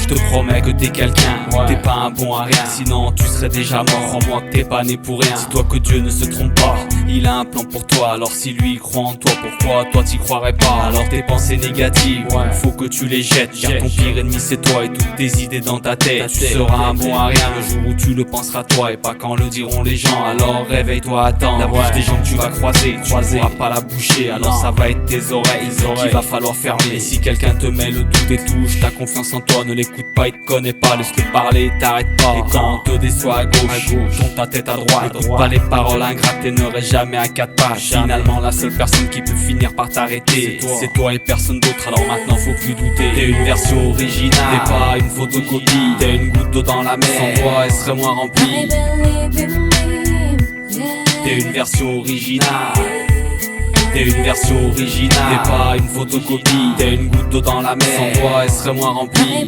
te promets que t'es quelqu'un, t'es pas un bon à rien, sinon tu serais déjà mort. Crois-moi que t'es pas né pour rien, dis-toi que Dieu ne se trompe pas. Il a un plan pour toi, alors si lui croit en toi, pourquoi toi t'y croirais pas? Alors tes pensées négatives, faut que tu les jettes, car ton pire ennemi c'est toi et toutes tes idées dans ta tête. Tu seras un bon à rien le jour où tu le penseras toi et pas quand le diront les gens. Alors réveille-toi, attends, la bouche des gens que tu vas croiser, tu pourras pas la boucher, alors ça va être tes oreilles qu'il va falloir fermer. Et si quelqu'un te met le doute et touche ta confiance en toi, ne l'écoute pas, il te connaît pas, laisse-le parler, t'arrête pas. Et quand on te déçoit à gauche, tourne ta tête à droite, écoute pas les paroles ingrates et ne reste jamais à 4 pages. Finalement la seule personne qui peut finir par t'arrêter, c'est toi et personne d'autre, alors maintenant faut plus douter. T'es une version originale, t'es pas une photocopie, t'es une goutte d'eau dans la mer, sans toi elle serait moins remplie. T'es une version originale, t'es une version originale, t'es pas une photocopie, t'es une goutte d'eau dans la mer, sans toi elle serait moins remplie.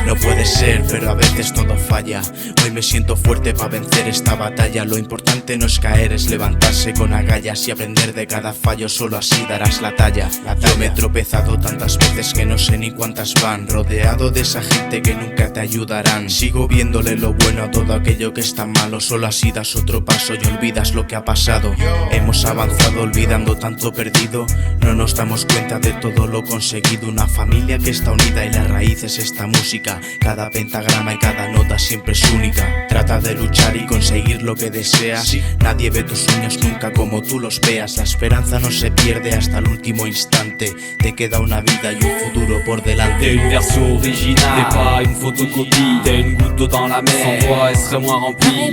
No puede ser, pero a veces todo falla. Hoy me siento fuerte para vencer esta batalla. Lo importante no es caer, es levantarse con agallas y aprender de cada fallo, solo así darás la talla. Yo me he tropezado tantas veces que no sé ni cuántas van, rodeado de esa gente que nunca te ayudarán. Sigo viéndole lo bueno a todo aquello que está malo, solo así das otro paso y olvidas lo que ha pasado. Hemos avanzado olvidando tanto perdido, no nos damos cuenta de todo lo conseguido. Una familia que está unida y la raíz es esta música. Cada pentagrama y cada nota siempre es única. Trata de luchar y conseguir lo que deseas. Nadie ve tus sueños nunca como tú los veas. La esperanza no se pierde hasta el último instante. Te queda una vida y un futuro por delante. T'es une version originale, t'es pas une photocopie, t'es une goutte d'eau dans la mer, sans toi elle serait moins remplie.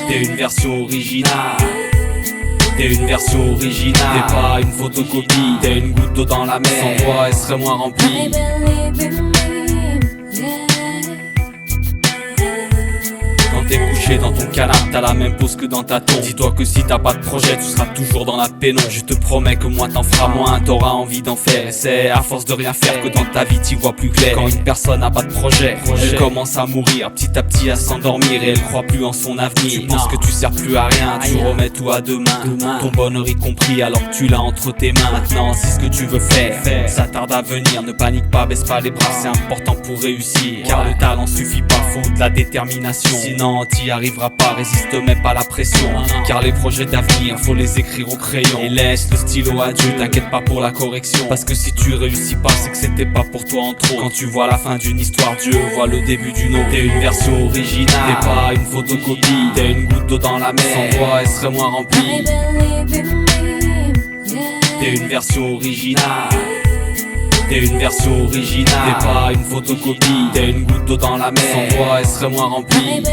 T'es une version originale, t'es une version originale, t'es pas une photocopie, t'es une goutte d'eau dans la mer, sans toi elle serait moins remplie. Quand t'es couché dans ton canapé, t'as la même pose que dans ta tombe. Dis-toi que si t'as pas de projet, tu seras toujours dans la pénombre. Je te promets que moins t'en feras, moins t'auras envie d'en faire. Et c'est à force de rien faire que dans ta vie t'y vois plus clair. Quand une personne n'a pas de projet, elle commence à mourir, petit à petit à s'endormir, et elle croit plus en son avenir. Tu penses que tu sers plus à rien, tu remets tout à demain, ton bonheur y compris alors que tu l'as entre tes mains. Maintenant c'est ce que tu veux faire, ça tarde à venir. Ne panique pas, baisse pas les bras, c'est important pour réussir. Car le talent suffit pas, faut de la détermination. Sinon t'y arriveras pas, résiste mets pas la pression. Car les projets d'avenir, faut les écrire au crayon. Et laisse le stylo à Dieu, t'inquiète pas pour la correction. Parce que si tu réussis pas, c'est que c'était pas pour toi en trop. Quand tu vois la fin d'une histoire, Dieu voit le début d'une autre. T'es une version originale, t'es pas une photocopie, t'es une goutte d'eau dans la mer, sans toi elle serait moins remplie. T'es une version originale, t'es une version originale, t'es pas une photocopie, t'es une goutte d'eau dans la mer, sans toi elle serait moins remplie.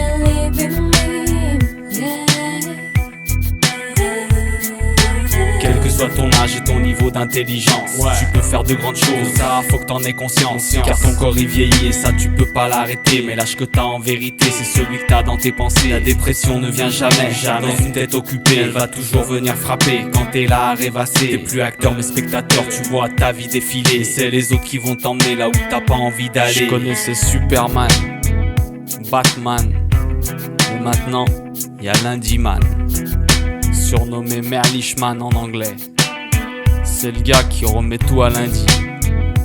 Quel que soit ton âge et ton niveau d'intelligence, tu peux faire de grandes choses, ça faut que t'en aies conscience. Car ton corps y vieillit et ça tu peux pas l'arrêter. Mais l'âge que t'as en vérité, c'est celui que t'as dans tes pensées. La dépression ne vient jamais dans une tête occupée, elle va toujours venir frapper. Quand t'es là à rêvasser, t'es plus acteur mais spectateur, tu vois ta vie défiler. C'est les autres qui vont t'emmener là où t'as pas envie d'aller. Je connaissais Superman, Batman, mais maintenant y'a Lundi Man, surnommé Merlichman en anglais. C'est le gars qui remet tout à lundi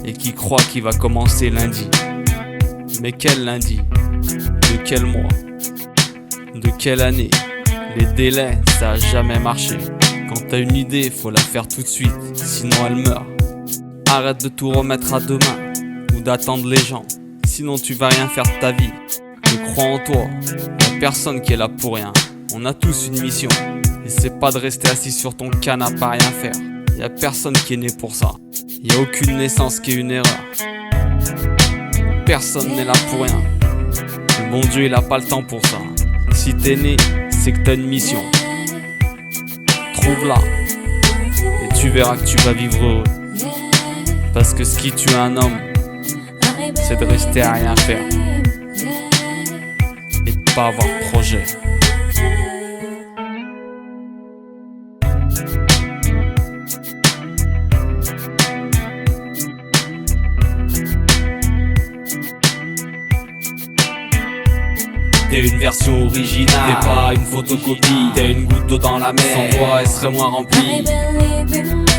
et qui croit qu'il va commencer lundi. Mais quel lundi? De quel mois? De quelle année? Les délais, ça a jamais marché. Quand t'as une idée, faut la faire tout de suite, sinon elle meurt. Arrête de tout remettre à demain ou d'attendre les gens, sinon tu vas rien faire de ta vie. Mais crois en toi, y'a personne qui est là pour rien. On a tous une mission, et c'est pas de rester assis sur ton canapé à rien faire. Y'a personne qui est né pour ça. Y'a aucune naissance qui est une erreur. Personne n'est là pour rien. Le bon Dieu il a pas le temps pour ça. Si t'es né, c'est que t'as une mission. Trouve-la et tu verras que tu vas vivre heureux. Parce que ce qui tue un homme, c'est de rester à rien faire et de pas avoir de projet. T'es une version originale, t'es pas une photocopie. T'es une goutte d'eau dans la mer, sans toi elle serait moins remplie. I believe in